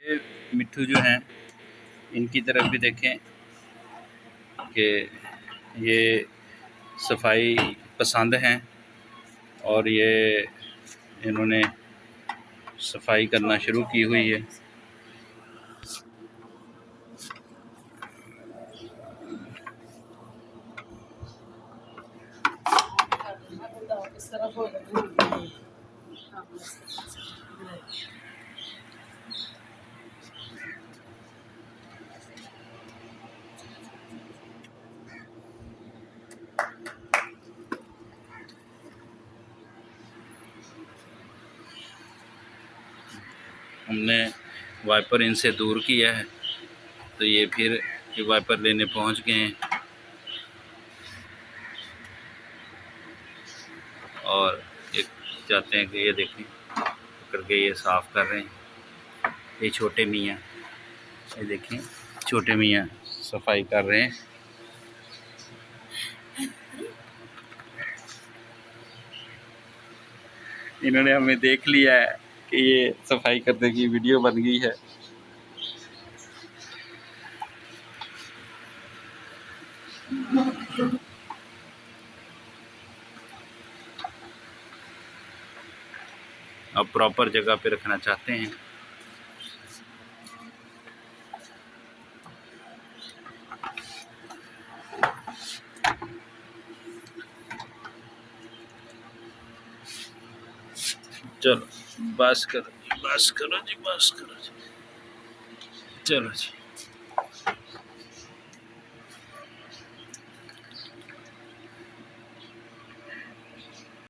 ये मिट्ठू जो हैं इनकी तरफ भी देखें कि ये सफाई पसंद हैं और ये इन्होंने सफाई करना शुरू की हुई है। हमने वाइपर इनसे दूर किया है तो ये फिर ये वाइपर लेने पहुंच गए हैं और एक चाहते हैं कि ये देखें पकड़ के ये साफ़ कर रहे हैं। ये छोटे मियाँ, ये देखें छोटे मियाँ सफाई कर रहे हैं। इन्होंने हमें देख लिया है कि ये सफाई करने की वीडियो बन गई है। अब प्रॉपर जगह पे रखना चाहते हैं। चलो बस करो जी, बस करो जी, बस करो जी, चलो जी।